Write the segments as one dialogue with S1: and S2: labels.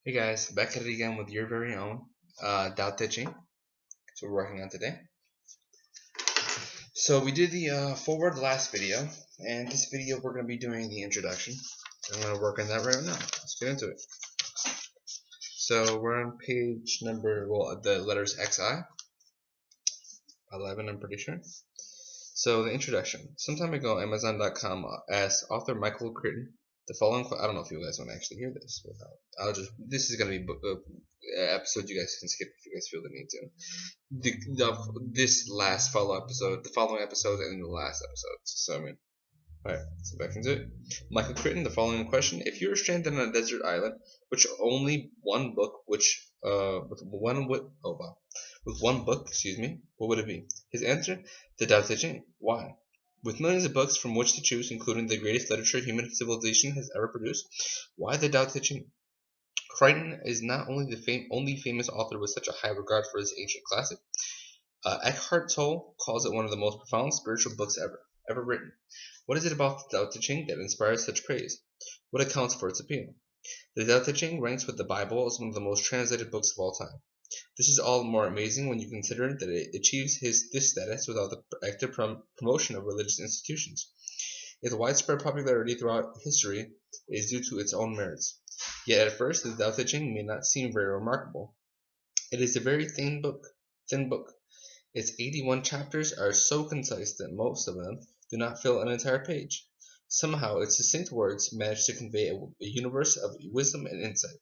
S1: Hey guys, back at it again with your very own Tao Te Ching. That's what we're working on today. So we did the forward last video, and this video we're going to be doing the introduction. I'm going to work on that right now. Let's get into it. So we're on page number, the letters XI, 11 I'm pretty sure. So the introduction. Some time ago, Amazon.com asked author Michael Crichton the following. I don't know if you guys want to actually hear this, but this is going to be episode you guys can skip if you guys feel the need to. This last follow episode, the following episode, and the last episode. So I mean, alright, so back into it. Michael Crichton, the following question: if you were stranded on a desert island, which only one book, with one book, what would it be? His answer: the Tao Te Ching. Why? With millions of books from which to choose, including the greatest literature human civilization has ever produced, why the Tao Te Ching? Crichton is not only the only famous author with such a high regard for his ancient classic. Eckhart Tolle calls it one of the most profound spiritual books ever written. What is it about the Tao Te Ching that inspires such praise? What accounts for its appeal? The Tao Te Ching ranks with the Bible as one of the most translated books of all time. This is all the more amazing when you consider that it achieves this status without the active promotion of religious institutions. Its widespread popularity throughout history is due to its own merits. Yet at first, the Tao Te Ching may not seem very remarkable. It is a very thin book. Its 81 chapters are so concise that most of them do not fill an entire page. Somehow, its succinct words manage to convey a universe of wisdom and insight.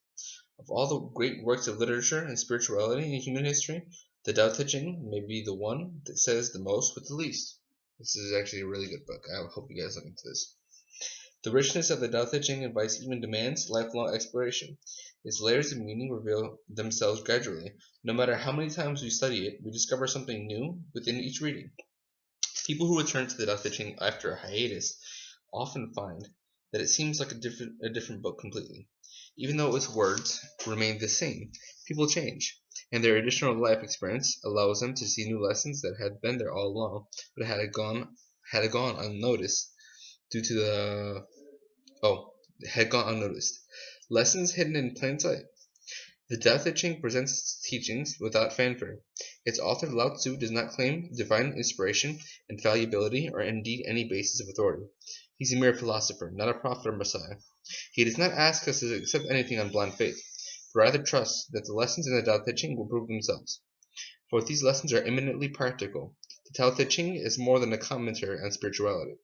S1: Of all the great works of literature and spirituality in human history, the Tao Te Ching may be the one that says the most with the least. This is actually a really good book. I hope you guys look into this. The richness of the Tao Te Ching invites even demands lifelong exploration. Its layers of meaning reveal themselves gradually. No matter how many times we study it, we discover something new within each reading. People who return to the Tao Te Ching after a hiatus often find that it seems like a different book completely. Even though its words remain the same, people change, and their additional life experience allows them to see new lessons that had been there all along, but had gone unnoticed due to the oh had gone unnoticed. Lessons hidden in plain sight. The Tao Te Ching presents its teachings without fanfare. Its author Lao Tzu does not claim divine inspiration, infallibility, or indeed any basis of authority. He's a mere philosopher, not a prophet or messiah. He does not ask us to accept anything on blind faith, but rather trust that the lessons in the Tao Te Ching will prove themselves. For these lessons are eminently practical. The Tao Te Ching is more than a commentary on spirituality.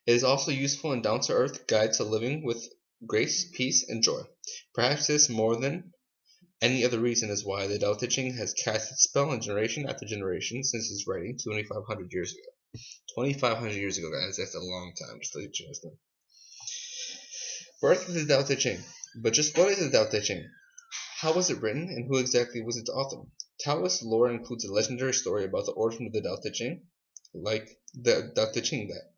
S1: It is also a useful and down-to-earth guide to living with grace, peace, and joy. Perhaps this, more than any other reason, is why the Tao Te Ching has cast its spell on generation after generation since its writing 2,500 years ago. 2,500 years ago, guys, that's a long time. Just to let you guys know. Birth of the Tao Te Ching. But just what is the Tao Te Ching? How was it written, and who exactly was its author? Taoist lore includes a legendary story about the origin of the Tao Te Ching, like the Tao Te Ching that,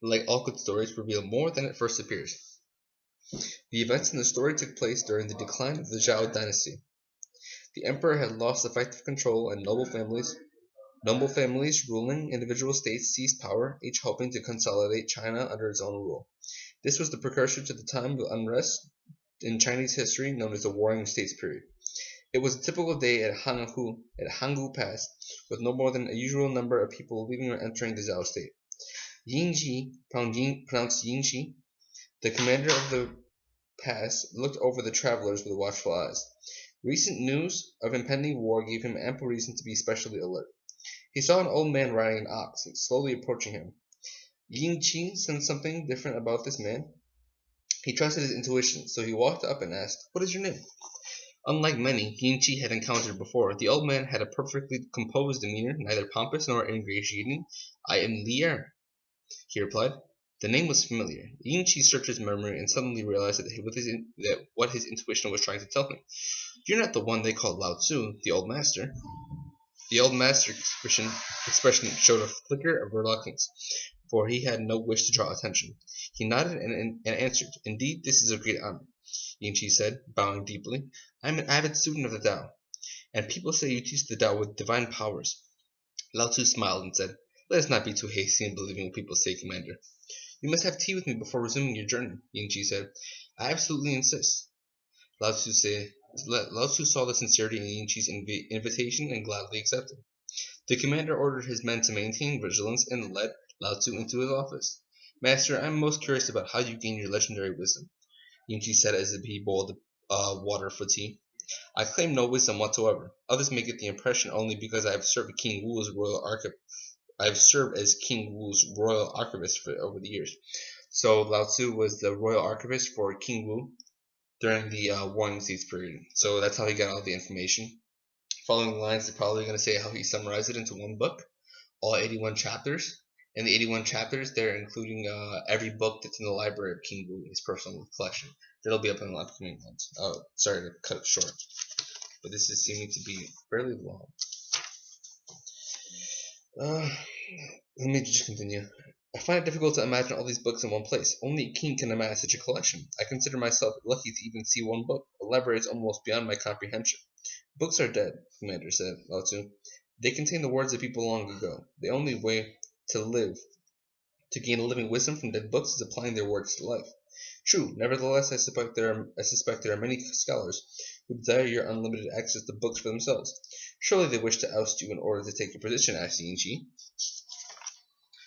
S1: like all good stories, reveal more than it first appears. The events in the story took place during the decline of the Zhou dynasty. The emperor had lost effective control, and noble families ruling individual states seized power, each hoping to consolidate China under its own rule. This was the precursor to the time of unrest in Chinese history known as the Warring States period. It was a typical day at Hanggu Pass, with no more than a usual number of people leaving or entering the Zhou state. Yingxi, pronounced Yingxi, the commander of the pass, looked over the travelers with watchful eyes. Recent news of impending war gave him ample reason to be especially alert. He saw an old man riding an ox, slowly approaching him. Yingqi sensed something different about this man. He trusted his intuition, so he walked up and asked, "What is your name?" Unlike many Yingqi had encountered before, the old man had a perfectly composed demeanor, neither pompous nor ingratiating. "I am Lier," he replied. The name was familiar. Yingqi searched his memory and suddenly realized that what his intuition was trying to tell him. "You're not the one they call Lao Tzu, the old master." The old master's expression showed a flicker of reluctance, for he had no wish to draw attention. He nodded and answered, "Indeed, this is a great honor," Yingqi said, bowing deeply. "I'm an avid student of the Tao, and people say you teach the Tao with divine powers." Lao Tzu smiled and said, "Let us not be too hasty in believing what people say, Commander." "You must have tea with me before resuming your journey," Yingqi said. "I absolutely insist." Lao Tzu, say, Lao Tzu saw the sincerity in Yin Chi's invitation and gladly accepted. The commander ordered his men to maintain vigilance and led Lao Tzu into his office. Master, I am most curious about how you gain your legendary wisdom, Yin Chi said as he boiled water for tea. I claim no wisdom whatsoever. Others may get the impression only because I have served King Wu's royal archivist. I have served as King Wu's royal archivist for over the years. So Lao Tzu was the royal archivist for King Wu during the Warring States period. So that's how he got all the information. Following the lines, they're probably going to say how he summarized it into one book, all 81 chapters. And the 81 chapters, they're including every book that's in the library of King Wu, his personal collection. That'll be up in the upcoming ones. Oh, sorry to cut it short, but this is seeming to be fairly long. Uh, Let me just continue. I find it difficult to imagine all these books in one place. Only a king can amass such a collection. I consider myself lucky to even see one book. The library is almost beyond my comprehension. Books are dead, Commander said, Lao Tzu. They contain the words of people long ago. The only way to gain a living wisdom from dead books is applying their words to life. True, nevertheless, I suspect there are many scholars who desire your unlimited access to books for themselves. Surely they wish to oust you in order to take your position, asked Yin Chi.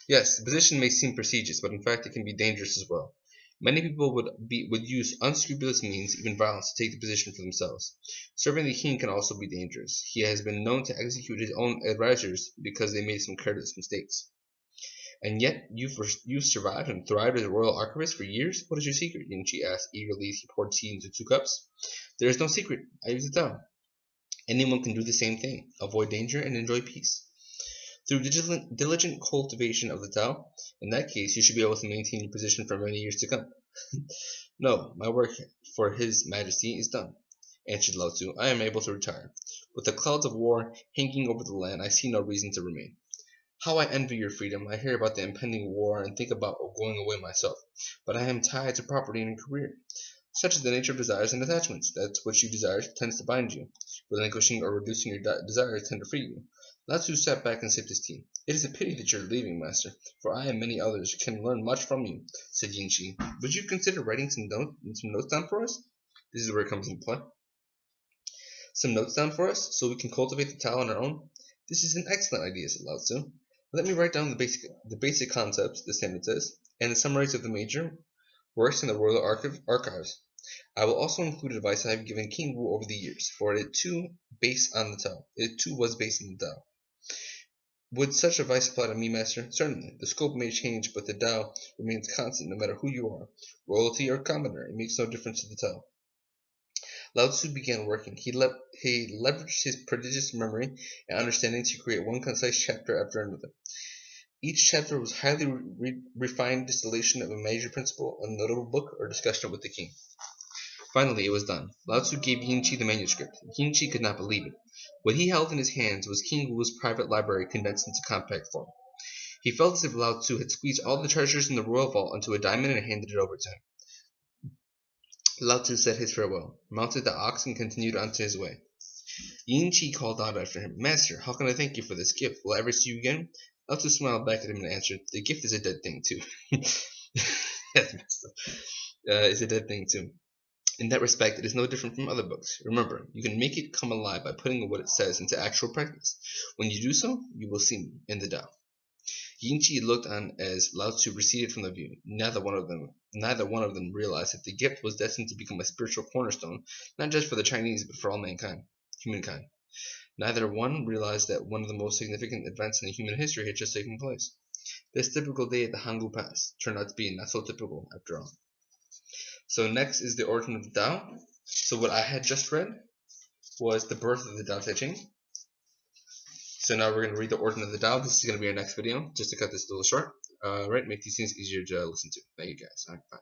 S1: Yes, the position may seem prestigious, but in fact it can be dangerous as well. Many people would use unscrupulous means, even violence, to take the position for themselves. Serving the king can also be dangerous. He has been known to execute his own advisors because they made some careless mistakes. And yet you've survived and thrived as a royal archivist for years? What is your secret? Yin Chi asked eagerly as he poured tea into 2 cups. There is no secret. I use the Tao. Anyone can do the same thing. Avoid danger and enjoy peace. Through diligent cultivation of the Tao, in that case you should be able to maintain your position for many years to come. No, my work for His Majesty is done, answered Lao Tzu. I am able to retire. With the clouds of war hanging over the land, I see no reason to remain. How I envy your freedom. I hear about the impending war and think about going away myself. But I am tied to property and career. Such is the nature of desires and attachments. That which you desire tends to bind you. Relinquishing or reducing your desires tend to free you. Lao Tzu sat back and sipped his tea. It is a pity that you are leaving, master, for I and many others can learn much from you, said Yin Chi. Would you consider writing some notes down for us? This is where it comes into play. Some notes down for us, so we can cultivate the Tao on our own? This is an excellent idea, said Lao Tzu. Let me write down the basic concepts, the standard says, and the summaries of the major works in the Royal Archives. I will also include advice I have given King Wu over the years, for it too based on the Tao. It too was based on the Tao. Would such advice apply to me, master? Certainly. The scope may change, but the Tao remains constant no matter who you are, royalty or commoner. It makes no difference to the Tao. Lao Tzu began working. He leveraged his prodigious memory and understanding to create one concise chapter after another. Each chapter was highly refined distillation of a major principle, a notable book, or discussion with the king. Finally, it was done. Lao Tzu gave Yin Chi the manuscript. Yin Chi could not believe it. What he held in his hands was King Wu's private library condensed into compact form. He felt as if Lao Tzu had squeezed all the treasures in the royal vault into a diamond and handed it over to him. Lao Tzu said his farewell, mounted the ox, and continued on to his way. Yin Chi called out after him, Master, how can I thank you for this gift? Will I ever see you again? Lao Tzu smiled back at him and answered, The gift is a dead thing too. That's messed up. It's a dead thing too. In that respect, it is no different from other books. Remember, you can make it come alive by putting what it says into actual practice. When you do so, you will see me in the Tao. Yin Chi looked on as Lao Tzu receded from the view. Neither one of them realized that the gift was destined to become a spiritual cornerstone, not just for the Chinese, but for all humankind. Neither one realized that one of the most significant events in human history had just taken place. This typical day at the Hanggu Pass turned out to be not so typical after all. So next is the origin of the Tao. So what I had just read was the birth of the Tao Te Ching. So now we're going to read the origin of the Tao. This is going to be our next video, just to cut this a little short. Right, make these things easier to listen to. Thank you guys. All right, bye.